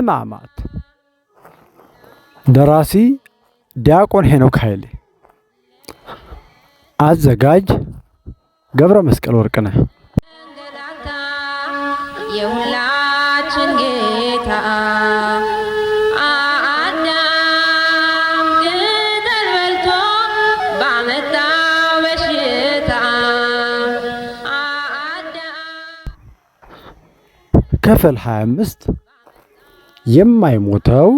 ሕማማት ደራሲ ዲያቆን ሄኖክ ኃይሌ አዘጋጅ ገብረ መስቀል ወርቅነህ የሁላችን ጌታ አዳም ቅጠል በልቶ ባመጣው በሽታ ክፍል 25 የማይሞተው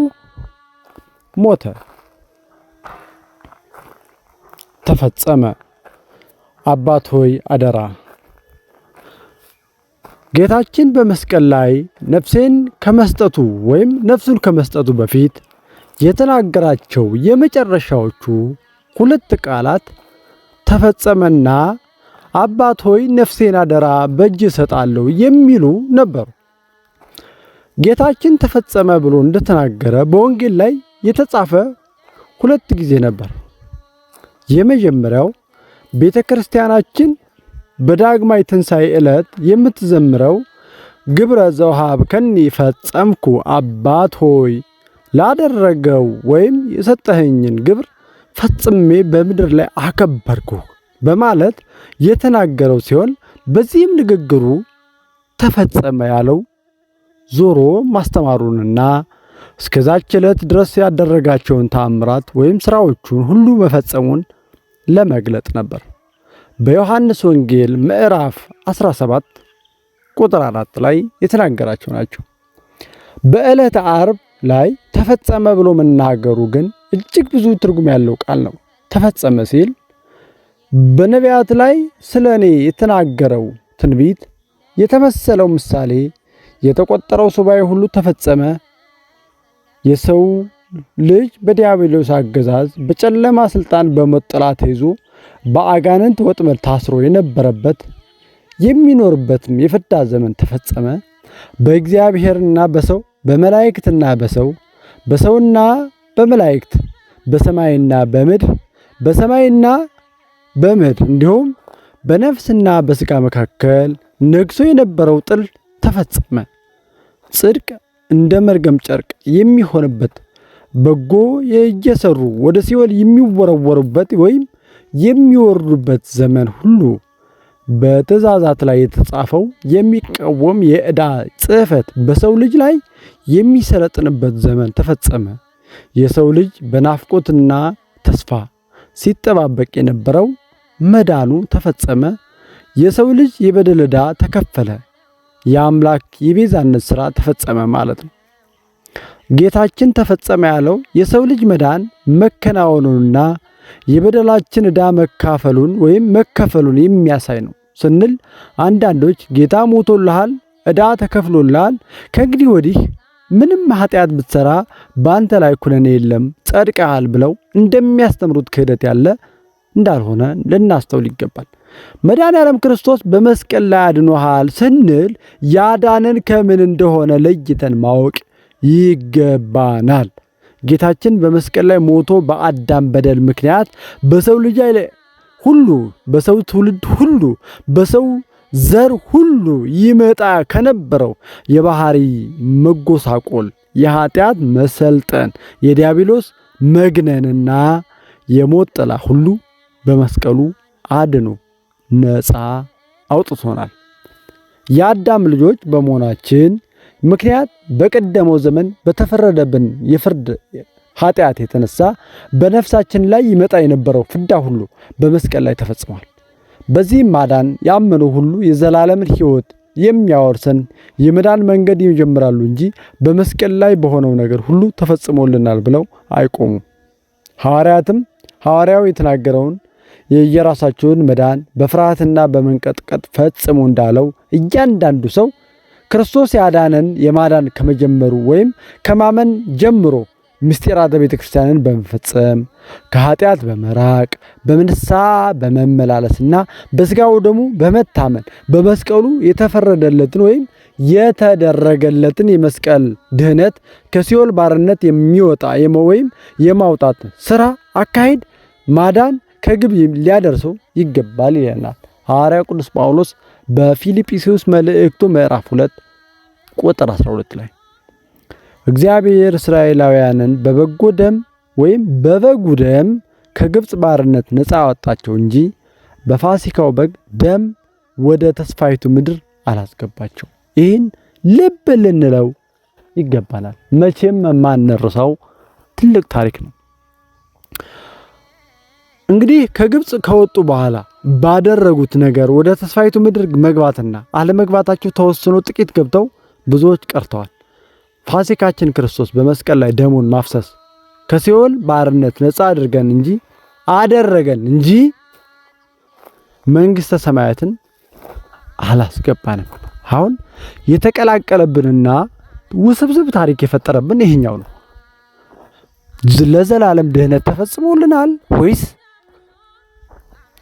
ሞተ። ተፈጸመ። አባት ሆይ አደራ። ጌታችን በመስቀል ላይ ነፍሱን ከመስጠቱ በፊት የተናገራቸው የመጨረሻዎቹ ሁለት ቃላት ተፈጸመና አባት ሆይ ነፍሴን አደራ በእጅ እሰጣለሁ የሚሉ ነበሩ። ጌታችን ተፈጸመ ብሎ እንደተናገረ በወንጌል ላይ የተጻፈ ሁለት ጊዜ ነበር። የመጀመሪያው ቤተክርስቲያናችን በዳግማይ ትንሣኤ ዕለት የምትዘምረው ግብረ ዘወሀብከኒ ፈጸምኩ አባት ሆይ ላደረገው ወይም የሰጠኸኝን ግብር ፈጽሜ በምድር ላይ አከበርኩ በማለት የተናገረው ሲሆን በዚህም ንግግሩ ተፈጸመ ያለው ዞሮ ማስተማሩንና እስከዛች ዕለት ድረስ ያደረጋቸውን ተአምራት ወይም ሥራዎቹን ሁሉ መፈጸሙን ለመግለጥ ነበር። በዮሐንስ ወንጌል ምዕራፍ 17 ቁጥር 4 ላይ የተናገራቸው ናቸው። በዕለተ ዓርብ ላይ ተፈጸመ ብሎ መናገሩ ግን እጅግ ብዙ ትርጉም ያለው ቃል ነው። ተፈጸመ ሲል በነቢያት ላይ ስለ እኔ የተናገረው ትንቢት፣ የተመሰለው ምሳሌ፣ የተቆጠረው ሱባኤ ሁሉ ተፈጸመ። የሰው ልጅ በዲያብሎስ አገዛዝ በጨለማ ስልጣን በሞት ጥላ ተይዞ በአጋንንት ወጥመድ ታስሮ የነበረበት የሚኖርበትም የፍዳ ዘመን ተፈጸመ። በእግዚአብሔርና በሰው በመላእክትና በሰውና በመላእክት በሰማይና በምድር በሰማይና በምድር እንዲሁም በነፍስና በሥጋ መካከል ነግሶ የነበረው ጥል ተፈጸመ። ጽድቅ እንደ መርገም ጨርቅ የሚሆንበት በጎ የእየሰሩ ወደ ሲኦል የሚወረወሩበት ወይም የሚወርዱበት ዘመን ሁሉ በትእዛዛት ላይ የተጻፈው የሚቃወም የዕዳ ጽሕፈት በሰው ልጅ ላይ የሚሰለጥንበት ዘመን ተፈጸመ። የሰው ልጅ በናፍቆትና ተስፋ ሲጠባበቅ የነበረው መዳኑ ተፈጸመ። የሰው ልጅ የበደል ዕዳ ተከፈለ። የአምላክ የቤዛነት ሥራ ተፈጸመ ማለት ነው። ጌታችን ተፈጸመ ያለው የሰው ልጅ መዳን መከናወኑንና የበደላችን ዕዳ መካፈሉን ወይም መከፈሉን የሚያሳይ ነው ስንል አንዳንዶች ጌታ ሞቶልሃል፣ ዕዳ ተከፍሎልሃል፣ ከእንግዲህ ወዲህ ምንም ኃጢአት ብትሰራ በአንተ ላይ ኩነኔ የለም፣ ጸድቀሃል ብለው እንደሚያስተምሩት ክህደት ያለ እንዳልሆነ ልናስተውል ይገባል። መድኃኔዓለም ክርስቶስ በመስቀል ላይ አድኖሃል ስንል ያዳነን ከምን እንደሆነ ለይተን ማወቅ ይገባናል። ጌታችን በመስቀል ላይ ሞቶ በአዳም በደል ምክንያት በሰው ልጅ ላይ ሁሉ፣ በሰው ትውልድ ሁሉ፣ በሰው ዘር ሁሉ ይመጣ ከነበረው የባህሪ መጎሳቆል፣ የኃጢአት መሰልጠን፣ የዲያብሎስ መግነንና የሞት ጥላ ሁሉ በመስቀሉ አድኖ ነፃ አውጥቶናል። የአዳም ልጆች በመሆናችን ምክንያት በቀደመው ዘመን በተፈረደብን የፍርድ ኃጢአት የተነሳ በነፍሳችን ላይ ይመጣ የነበረው ፍዳ ሁሉ በመስቀል ላይ ተፈጽሟል። በዚህም ማዳን ያመኑ ሁሉ የዘላለምን ሕይወት የሚያወርሰን የመዳን መንገድ ይጀምራሉ እንጂ በመስቀል ላይ በሆነው ነገር ሁሉ ተፈጽሞልናል ብለው አይቆሙም። ሐዋርያው የተናገረውን የየራሳቸውን መዳን በፍርሃትና በመንቀጥቀጥ ፈጽሙ እንዳለው እያንዳንዱ ሰው ክርስቶስ ያዳነን የማዳን ከመጀመሩ ወይም ከማመን ጀምሮ ምስጢራተ ቤተ ክርስቲያንን በመፈጸም ከኃጢአት በመራቅ በንስሐ በመመላለስና በሥጋው ደሙ በመታመን በመስቀሉ የተፈረደለትን ወይም የተደረገለትን የመስቀል ድህነት ከሲኦል ባርነት የሚወጣ ወይም የማውጣት ሥራ አካሄድ ማዳን ከግብ ሊያደርሰው ይገባል ይለናል ሐዋርያው ቅዱስ ጳውሎስ በፊልጵስዩስ መልእክቱ ምዕራፍ 2 ቁጥር 12 ላይ። እግዚአብሔር እስራኤላውያንን በበጎ ደም ወይም በበጉ ደም ከግብፅ ባርነት ነፃ አወጣቸው እንጂ በፋሲካው በግ ደም ወደ ተስፋይቱ ምድር አላስገባቸው። ይህን ልብ ልንለው ይገባናል። መቼም የማንረሳው ትልቅ ታሪክ ነው። እንግዲህ ከግብፅ ከወጡ በኋላ ባደረጉት ነገር ወደ ተስፋይቱ ምድር መግባትና አለመግባታቸው ተወስኖ ጥቂት ገብተው ብዙዎች ቀርተዋል። ፋሲካችን ክርስቶስ በመስቀል ላይ ደሙን ማፍሰስ ከሲኦል ባርነት ነፃ አደረገን እንጂ መንግሥተ ሰማያትን አላስገባንም። አሁን የተቀላቀለብንና ውስብስብ ታሪክ የፈጠረብን ይሄኛው ነው። ለዘላለም ድህነት ተፈጽሞልናል ወይስ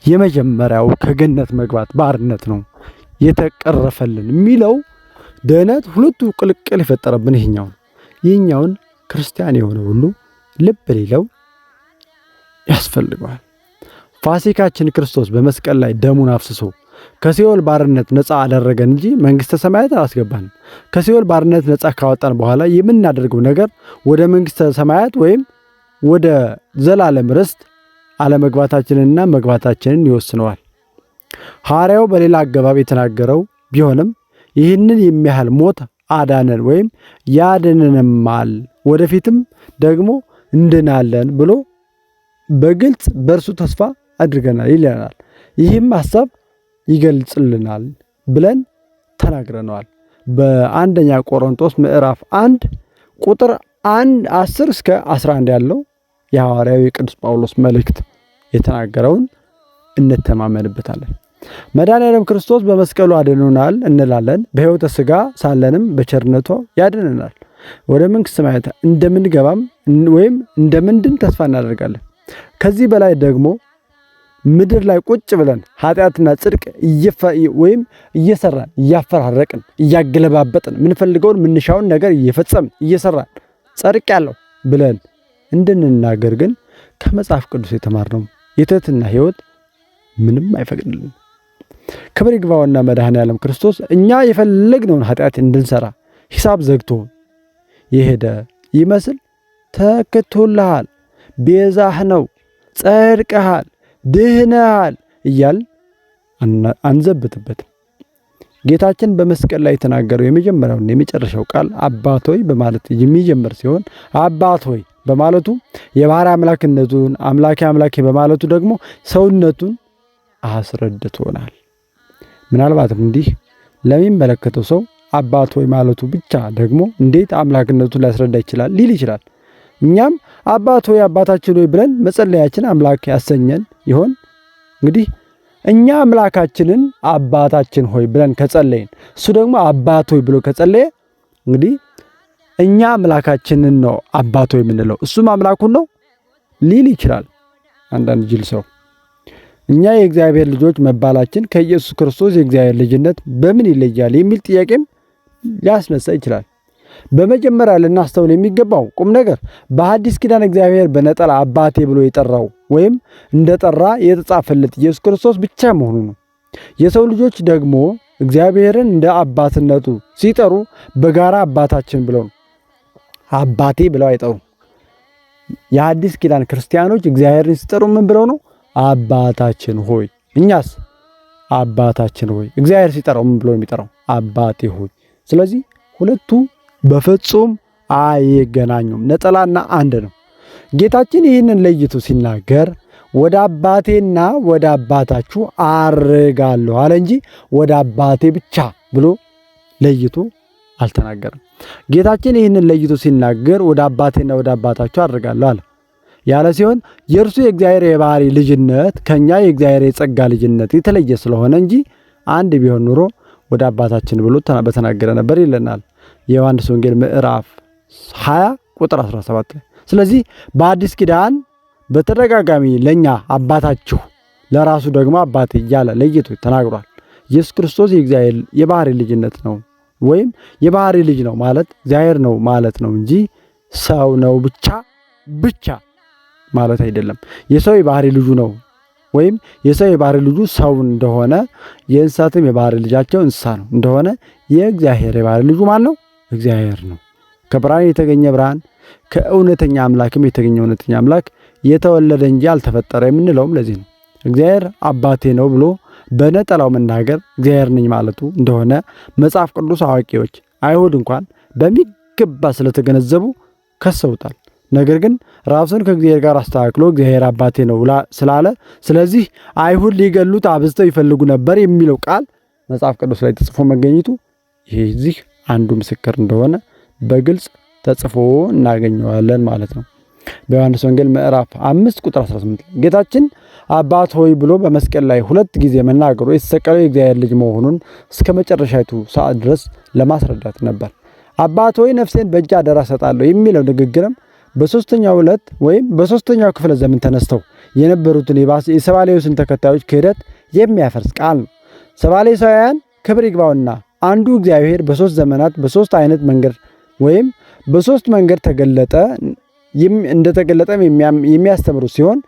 የመጀመሪያው ከገነት መግባት ባርነት ነው የተቀረፈልን የሚለው ድህነት ሁለቱ ቅልቅል የፈጠረብን ይሄኛው ነው። ይሄኛውን ክርስቲያን የሆነ ሁሉ ልብ ሊለው ያስፈልገዋል። ፋሲካችን ክርስቶስ በመስቀል ላይ ደሙን አፍስሶ ከሲኦል ባርነት ነፃ አደረገን እንጂ መንግሥተ ሰማያት አላስገባንም። ከሲኦል ባርነት ነፃ ካወጣን በኋላ የምናደርገው ነገር ወደ መንግሥተ ሰማያት ወይም ወደ ዘላለም ርስት አለመግባታችንንና መግባታችንን ይወስነዋል። ሐዋርያው በሌላ አገባብ የተናገረው ቢሆንም ይህንን የሚያህል ሞት አዳነን ወይም ያድነንማል፣ ወደፊትም ደግሞ እንድናለን ብሎ በግልጽ በእርሱ ተስፋ አድርገናል ይለናል። ይህም ሐሳብ ይገልጽልናል ብለን ተናግረነዋል። በአንደኛ ቆሮንቶስ ምዕራፍ 1 ቁጥር 10 እስከ 11 ያለው የሐዋርያው የቅዱስ ጳውሎስ መልእክት የተናገረውን እንተማመንበታለን። መድኃኔዓለም ክርስቶስ በመስቀሉ አድኖናል እንላለን። በሕይወተ ሥጋ ሳለንም በቸርነቱ ያድነናል። ወደ መንግሥተ ሰማያት እንደምንገባም ወይም እንደምንድን ተስፋ እናደርጋለን። ከዚህ በላይ ደግሞ ምድር ላይ ቁጭ ብለን ኃጢአትና ጽድቅ ወይም እየሰራን እያፈራረቅን እያገለባበጥን ምንፈልገውን ምንሻውን ነገር እየፈጸምን እየሰራን ጸድቅ ያለው ብለን እንድንናገር ግን ከመጽሐፍ ቅዱስ የተማርነው የትሕትና ሕይወት ምንም አይፈቅድልን። ክብር ይግባውና መድኃኔዓለም ክርስቶስ እኛ የፈለግነውን ኃጢአት እንድንሰራ ሂሳብ ዘግቶ የሄደ ይመስል ተክቶልሃል፣ ቤዛህ ነው፣ ጸድቀሃል፣ ድህነሃል እያል አንዘብትበትም። ጌታችን በመስቀል ላይ የተናገረው የመጀመሪያውና የመጨረሻው ቃል አባት ሆይ በማለት የሚጀምር ሲሆን አባት ሆይ በማለቱ የባህሪ አምላክነቱን አምላኬ በማለቱ ደግሞ ሰውነቱን አስረድቶናል። ምናልባትም እንዲህ ለሚመለከተው ሰው አባት ሆይ ማለቱ ብቻ ደግሞ እንዴት አምላክነቱን ሊያስረዳ ይችላል ሊል ይችላል። እኛም አባት ሆይ አባታችን ሆይ ብለን መጸለያችን አምላክ ያሰኘን ይሆን? እንግዲህ እኛ አምላካችንን አባታችን ሆይ ብለን ከጸለይን እሱ ደግሞ አባት ሆይ ብሎ ከጸለየ እንግዲህ እኛ አምላካችንን ነው አባት ሆይ የምንለው እሱም አምላኩን ነው ሊል ይችላል አንዳንድ ጅል ሰው። እኛ የእግዚአብሔር ልጆች መባላችን ከኢየሱስ ክርስቶስ የእግዚአብሔር ልጅነት በምን ይለያል የሚል ጥያቄም ሊያስነሳ ይችላል። በመጀመሪያ ልናስተውል የሚገባው ቁም ነገር በሐዲስ ኪዳን እግዚአብሔር በነጠላ አባቴ ብሎ የጠራው ወይም እንደጠራ የተጻፈለት ኢየሱስ ክርስቶስ ብቻ መሆኑ ነው። የሰው ልጆች ደግሞ እግዚአብሔርን እንደ አባትነቱ ሲጠሩ በጋራ አባታችን ብለው ነው፣ አባቴ ብለው አይጠሩም። የሐዲስ ኪዳን ክርስቲያኖች እግዚአብሔርን ሲጠሩ ምን ብለው ነው? አባታችን ሆይ። እኛስ አባታችን ሆይ። እግዚአብሔር ሲጠራው ምን ብሎ የሚጠራው? አባቴ ሆይ። ስለዚህ ሁለቱ በፍጹም አይገናኙም፣ ነጠላና አንድ ነው። ጌታችን ይህንን ለይቶ ሲናገር ወደ አባቴና ወደ አባታችሁ አርጋለሁ አለ እንጂ ወደ አባቴ ብቻ ብሎ ለይቶ አልተናገረም። ጌታችን ይህንን ለይቶ ሲናገር ወደ አባቴና ወደ አባታችሁ አርጋለሁ አለ ያለ ሲሆን የእርሱ የእግዚአብሔር የባህሪ ልጅነት ከኛ የእግዚአብሔር የጸጋ ልጅነት የተለየ ስለሆነ እንጂ አንድ ቢሆን ኑሮ ወደ አባታችን ብሎ በተናገረ ነበር ይለናል የዮሐንስ ወንጌል ምዕራፍ 20 ቁጥር 17 ላይ። ስለዚህ በአዲስ ኪዳን በተደጋጋሚ ለኛ አባታችሁ ለራሱ ደግሞ አባቴ እያለ ለይቶ ተናግሯል። ኢየሱስ ክርስቶስ የእግዚአብሔር የባህሪ ልጅነት ነው ወይም የባህሪ ልጅ ነው ማለት እግዚአብሔር ነው ማለት ነው እንጂ ሰው ነው ብቻ ማለት አይደለም። የሰው የባህሪ ልጁ ነው ወይም የሰው የባህሪ ልጁ ሰው እንደሆነ የእንስሳትም የባህሪ ልጃቸው እንስሳ ነው እንደሆነ የእግዚአብሔር የባህሪ ልጁ ማን ነው? እግዚአብሔር ነው። ከብርሃን የተገኘ ብርሃን ከእውነተኛ አምላክም የተገኘ እውነተኛ አምላክ የተወለደ እንጂ አልተፈጠረ የምንለውም ለዚህ ነው። እግዚአብሔር አባቴ ነው ብሎ በነጠላው መናገር እግዚአብሔር ነኝ ማለቱ እንደሆነ መጽሐፍ ቅዱስ አዋቂዎች አይሁድ እንኳን በሚገባ ስለተገነዘቡ ከሰውታል። ነገር ግን ራሱን ከእግዚአብሔር ጋር አስተካክሎ እግዚአብሔር አባቴ ነው ስላለ ስለዚህ አይሁድ ሊገሉት አብዝተው ይፈልጉ ነበር የሚለው ቃል መጽሐፍ ቅዱስ ላይ ተጽፎ መገኘቱ ይህ አንዱ ምስክር እንደሆነ በግልጽ ተጽፎ እናገኘዋለን ማለት ነው። በዮሐንስ ወንጌል ምዕራፍ 5 ቁጥር 18 ጌታችን አባት ሆይ ብሎ በመስቀል ላይ 2 ጊዜ መናገሩ የተሰቀለው የእግዚአብሔር ልጅ መሆኑን እስከ መጨረሻይቱ ሰዓት ድረስ ለማስረዳት ነበር። አባት ሆይ ነፍሴን በእጅ አደራ ሰጣለሁ የሚለው ንግግርም በሶስተኛው ዕለት ወይም በሶስተኛው ክፍለ ዘመን ተነስተው የነበሩትን የሰባሌዎስን ተከታዮች ክህደት የሚያፈርስ ቃል ነው። ሰባሌሳውያን ክብር ይግባውና አንዱ እግዚአብሔር በሶስት ዘመናት በሶስት አይነት መንገድ ወይም በሶስት መንገድ ተገለጠ እንደተገለጠም የሚያስተምሩ ሲሆን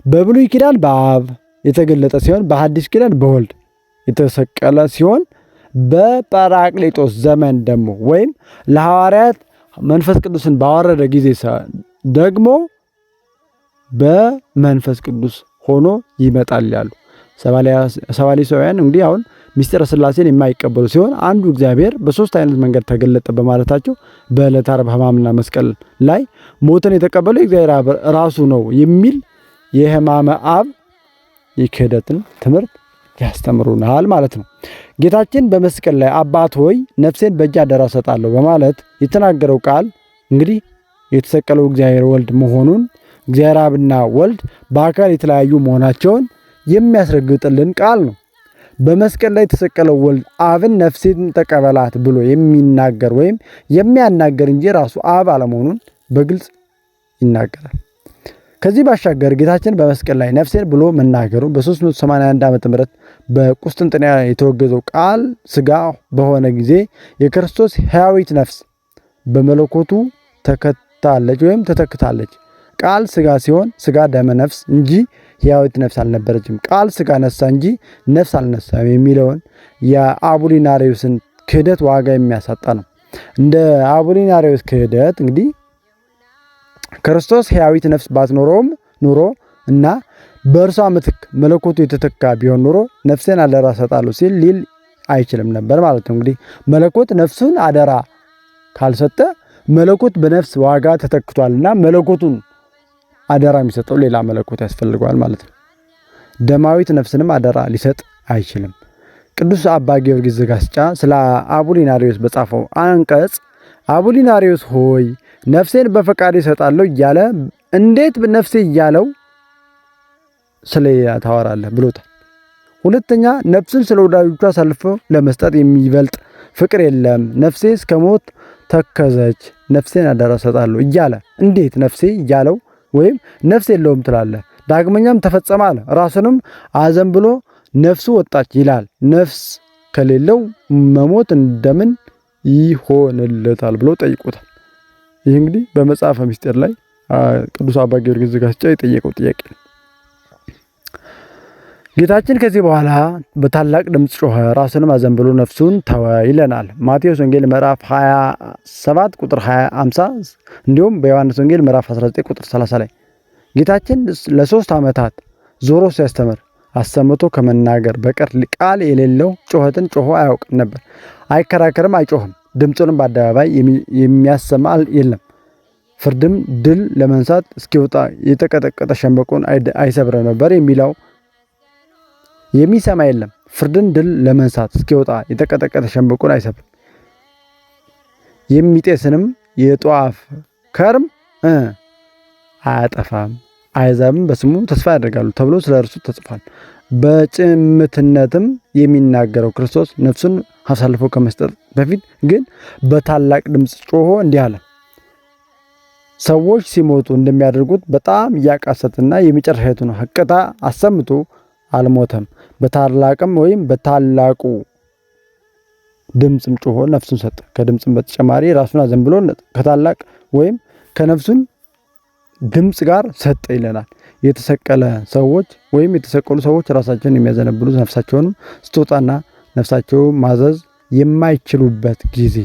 በብሉይ ኪዳን በአብ የተገለጠ ሲሆን በሐዲስ ኪዳን በወልድ የተሰቀለ ሲሆን በጰራቅሊጦስ ዘመን ደግሞ ወይም ለሐዋርያት መንፈስ ቅዱስን ባወረደ ጊዜ ደግሞ በመንፈስ ቅዱስ ሆኖ ይመጣል ያሉ ሰባሌሳውያን እንግዲህ አሁን ምስጢረ ሥላሴን የማይቀበሉ ሲሆን አንዱ እግዚአብሔር በሶስት አይነት መንገድ ተገለጠ በማለታቸው በዕለተ ዓርብ ሕማምና መስቀል ላይ ሞትን የተቀበለው እግዚአብሔር አብ ራሱ ነው የሚል የሕማመ አብ የክህደትን ትምህርት ያስተምሩናል ማለት ነው። ጌታችን በመስቀል ላይ አባት ሆይ ነፍሴን በእጅ አደራ ሰጣለሁ በማለት የተናገረው ቃል እንግዲህ የተሰቀለው እግዚአብሔር ወልድ መሆኑን እግዚአብሔር አብና ወልድ በአካል የተለያዩ መሆናቸውን የሚያስረግጥልን ቃል ነው። በመስቀል ላይ የተሰቀለው ወልድ አብን ነፍሴን ተቀበላት ብሎ የሚናገር ወይም የሚያናገር እንጂ ራሱ አብ አለመሆኑን በግልጽ ይናገራል። ከዚህ ባሻገር ጌታችን በመስቀል ላይ ነፍሴን ብሎ መናገሩ በ381 ዓመተ ምህረት በቁስጥንጥንያ የተወገዘው ቃል ሥጋ በሆነ ጊዜ የክርስቶስ ሕያዊት ነፍስ በመለኮቱ ተከታለች ወይም ተተክታለች። ቃል ሥጋ ሲሆን ሥጋ ደመ ነፍስ እንጂ ሕያዊት ነፍስ አልነበረችም። ቃል ሥጋ ነሳ እንጂ ነፍስ አልነሳም የሚለውን የአቡሊናሪዮስን ክህደት ዋጋ የሚያሳጣ ነው። እንደ አቡሊናሪዮስ ክህደት እንግዲህ ክርስቶስ ሕያዊት ነፍስ ባትኖረውም ኑሮ እና በእርሷ ምትክ መለኮቱ የተተካ ቢሆን ኑሮ ነፍሴን አደራ ሰጣለሁ ሲል ሊል አይችልም ነበር ማለት ነው። እንግዲህ መለኮት ነፍሱን አደራ ካልሰጠ መለኮት በነፍስ ዋጋ ተተክቷልና መለኮቱን አደራ የሚሰጠው ሌላ መለኮት ያስፈልገዋል ማለት ነው። ደማዊት ነፍስንም አደራ ሊሰጥ አይችልም። ቅዱስ አባ ጊዮርጊስ ዘጋስጫ ስለ አቡሊናሪዮስ በጻፈው አንቀጽ አቡሊናሪዮስ ሆይ ነፍሴን በፈቃድ ይሰጣለሁ እያለ እንዴት ነፍሴ እያለው ስለ ታወራለህ ብሎታል። ሁለተኛ ነፍስን ስለ ወዳጆቿ አሳልፎ ለመስጠት የሚበልጥ ፍቅር የለም። ነፍሴ እስከ ሞት ተከዘች፣ ነፍሴን አደራ ሰጣለሁ እያለ እንዴት ነፍሴ እያለው ወይም ነፍስ የለውም ትላለህ። ዳግመኛም ተፈጸመ አለ። ራሱንም አዘን ብሎ ነፍሱ ወጣች ይላል። ነፍስ ከሌለው መሞት እንደምን ይሆንለታል ብሎ ጠይቆታል። ይህ እንግዲህ በመጽሐፈ ምስጢር ላይ ቅዱስ አባ ጊዮርጊስ ዘጋስጫ የጠየቀው ጥያቄ ነው። ጌታችን ከዚህ በኋላ በታላቅ ድምፅ ጮኸ፣ ራሱንም አዘን ብሎ ነፍሱን ተወ ይለናል። ማቴዎስ ወንጌል ምዕራፍ 27 ቁጥር 50 እንዲሁም በዮሐንስ ወንጌል ምዕራፍ 19 ቁጥር 30 ላይ ጌታችን ለ3 ዓመታት ዞሮ ሲያስተምር አሰምቶ ከመናገር በቀር ቃል የሌለው ጮኸትን ጮሆ አያውቅም ነበር። አይከራከርም፣ አይጮህም። ድምፁንም በአደባባይ የሚያሰማ የለም። ፍርድም ድል ለመንሳት እስኪወጣ የተቀጠቀጠ ሸምበቆን አይሰብረም ነበር የሚለው የሚሰማ የለም። ፍርድን ድል ለመንሳት እስኪወጣ የተቀጠቀጠ ሸምበቆን አይሰብርም። የሚጤስንም የጧፍ ከርም አያጠፋም። አሕዛብም በስሙ ተስፋ ያደርጋሉ ተብሎ ስለ እርሱ ተጽፏል። በጭምትነትም የሚናገረው ክርስቶስ ነፍሱን አሳልፎ ከመስጠት በፊት ግን በታላቅ ድምፅ ጮሆ እንዲህ አለ። ሰዎች ሲሞቱ እንደሚያደርጉት በጣም እያቃሰትና የመጨረሻቱን ሐቅታ አሰምቶ አልሞተም። በታላቅም ወይም በታላቁ ድምፅም ጮሆ ነፍሱን ሰጠ። ከድምፅም በተጨማሪ ራሱን አዘን ብሎ ከታላቅ ወይም ከነፍሱን ድምፅ ጋር ሰጠ ይለናል። የተሰቀለ ሰዎች ወይም የተሰቀሉ ሰዎች ራሳቸውን የሚያዘነብሉት ነፍሳቸውንም ስትወጣና ነፍሳቸው ማዘዝ የማይችሉበት ጊዜ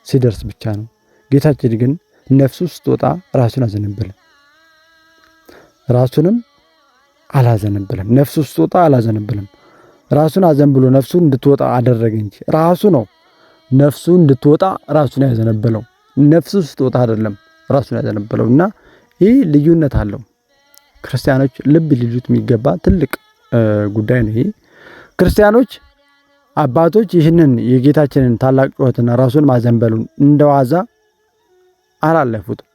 ሲደርስ ብቻ ነው። ጌታችን ግን ነፍሱ ስትወጣ ራሱን አዘነበለ። ራሱንም አላዘነበለም። ነፍሱ ስትወጣ አላዘነበለም። ራሱን አዘንብሎ ነፍሱን እንድትወጣ አደረገ እንጂ ራሱ ነው ነፍሱ እንድትወጣ ራሱን ያዘነበለው። ነፍሱ ስትወጣ አይደለም ራሱን ያዘነበለው። እና ይህ ልዩነት አለው። ክርስቲያኖች ልብ ሊሉት የሚገባ ትልቅ ጉዳይ ነው። ይሄ ክርስቲያኖች አባቶች ይህንን የጌታችንን ታላቅ ጩኸትና ራሱን ማዘንበሉን እንደዋዛ አላለፉትም።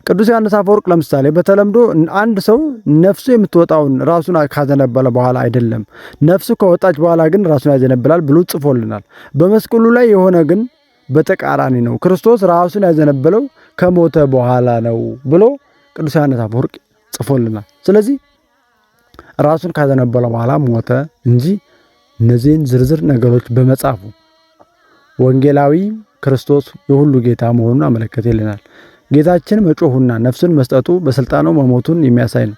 ቅዱስ ዮሐንስ አፈወርቅ ለምሳሌ በተለምዶ አንድ ሰው ነፍሱ የምትወጣውን ራሱን ካዘነበለ በኋላ አይደለም፣ ነፍሱ ከወጣች በኋላ ግን ራሱን ያዘነብላል ብሎ ጽፎልናል። በመስቀሉ ላይ የሆነ ግን በተቃራኒ ነው። ክርስቶስ ራሱን ያዘነበለው ከሞተ በኋላ ነው ብሎ ቅዱስ ዮሐንስ አፈወርቅ ጽፎልናል። ስለዚህ ራሱን ካዘነበለ በኋላ ሞተ እንጂ እነዚህን ዝርዝር ነገሮች በመጻፉ ወንጌላዊ ክርስቶስ የሁሉ ጌታ መሆኑን አመለከተልናል። ጌታችን መጮሁና ነፍሱን መስጠቱ በስልጣኑ መሞቱን የሚያሳይ ነው።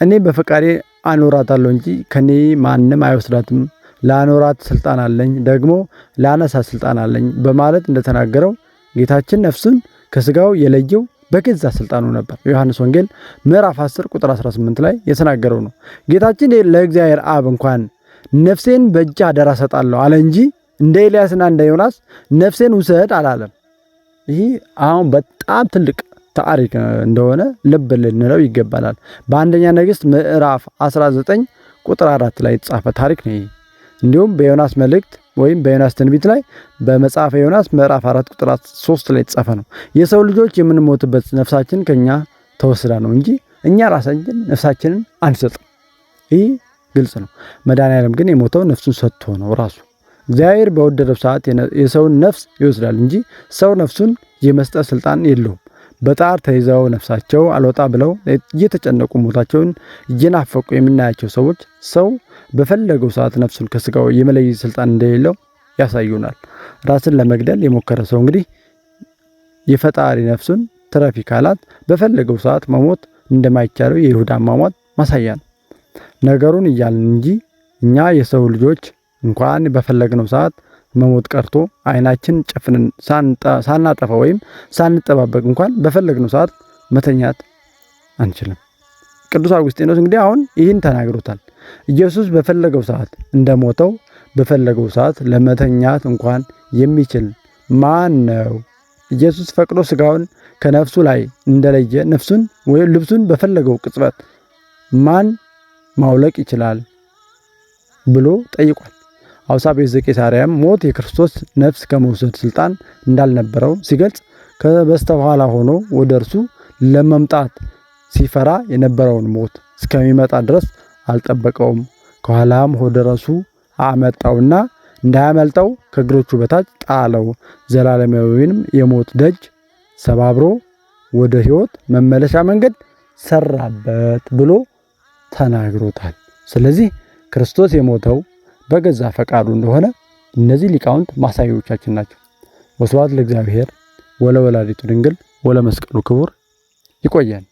እኔ በፈቃዴ አኖራታለሁ እንጂ ከኔ ማንም አይወስዳትም፣ ላኖራት ስልጣን አለኝ፣ ደግሞ ላነሳ ስልጣን አለኝ በማለት እንደተናገረው ጌታችን ነፍሱን ከስጋው የለየው በገዛ ስልጣኑ ነበር። ዮሐንስ ወንጌል ምዕራፍ 10 ቁጥር 18 ላይ የተናገረው ነው። ጌታችን ለእግዚአብሔር አብ እንኳን ነፍሴን በእጅ አደራ ሰጣለሁ አለ እንጂ እንደ ኤልያስና እንደ ዮናስ ነፍሴን ውሰድ አላለም። ይህ አሁን በጣም ትልቅ ታሪክ እንደሆነ ልብ ልንለው ይገባናል። በአንደኛ ነገሥት ምዕራፍ 19 ቁጥር 4 ላይ የተጻፈ ታሪክ ነው። እንዲሁም በዮናስ መልእክት ወይም በዮናስ ትንቢት ላይ በመጽሐፈ ዮናስ ምዕራፍ 4 ቁጥር 3 ላይ የተጻፈ ነው። የሰው ልጆች የምንሞትበት ነፍሳችን ከኛ ተወስዳ ነው እንጂ እኛ ራሳችን ነፍሳችንን አንሰጥም። ይህ ግልጽ ነው። መድኃኒዓለም ግን የሞተው ነፍሱን ሰጥቶ ነው ራሱ። እግዚአብሔር በወደደው ሰዓት የሰውን ነፍስ ይወስዳል እንጂ ሰው ነፍሱን የመስጠት ስልጣን የለውም። በጣር ተይዘው ነፍሳቸው አልወጣ ብለው እየተጨነቁ ሞታቸውን እየናፈቁ የምናያቸው ሰዎች ሰው በፈለገው ሰዓት ነፍሱን ከስጋው የመለየት ስልጣን እንደሌለው ያሳዩናል። ራስን ለመግደል የሞከረ ሰው እንግዲህ የፈጣሪ ነፍሱን ትረፊ ካላት በፈለገው ሰዓት መሞት እንደማይቻለው የይሁዳ አሟሟት ማሳያ ነው። ነገሩን እያልን እንጂ እኛ የሰው ልጆች እንኳን በፈለግነው ሰዓት መሞት ቀርቶ አይናችን ጨፍነን ሳናጠፋ ወይም ሳንጠባበቅ እንኳን በፈለግነው ሰዓት መተኛት አንችልም። ቅዱስ አውግስጢኖስ እንግዲህ አሁን ይህን ተናግሮታል። ኢየሱስ በፈለገው ሰዓት እንደሞተው በፈለገው ሰዓት ለመተኛት እንኳን የሚችል ማን ነው? ኢየሱስ ፈቅዶ ስጋውን ከነፍሱ ላይ እንደለየ ነፍሱን ወይም ልብሱን በፈለገው ቅጽበት ማን ማውለቅ ይችላል ብሎ ጠይቋል። አውሳብዮስ ዘቄሳርያም ሞት የክርስቶስ ነፍስ ከመውሰድ ስልጣን እንዳልነበረው ሲገልጽ ከበስተኋላ ሆኖ ወደ እርሱ ለመምጣት ሲፈራ የነበረውን ሞት እስከሚመጣ ድረስ አልጠበቀውም። ከኋላም ወደ ራሱ አመጣውና እንዳያመልጠው ከእግሮቹ በታች ጣለው። ዘላለማዊንም የሞት ደጅ ሰባብሮ ወደ ሕይወት መመለሻ መንገድ ሰራበት ብሎ ተናግሮታል። ስለዚህ ክርስቶስ የሞተው በገዛ ፈቃዱ እንደሆነ እነዚህ ሊቃውንት ማሳያዎቻችን ናቸው። ወስብሐት ለእግዚአብሔር ወለወላዲቱ ድንግል ወለመስቀሉ ክቡር። ይቆየን።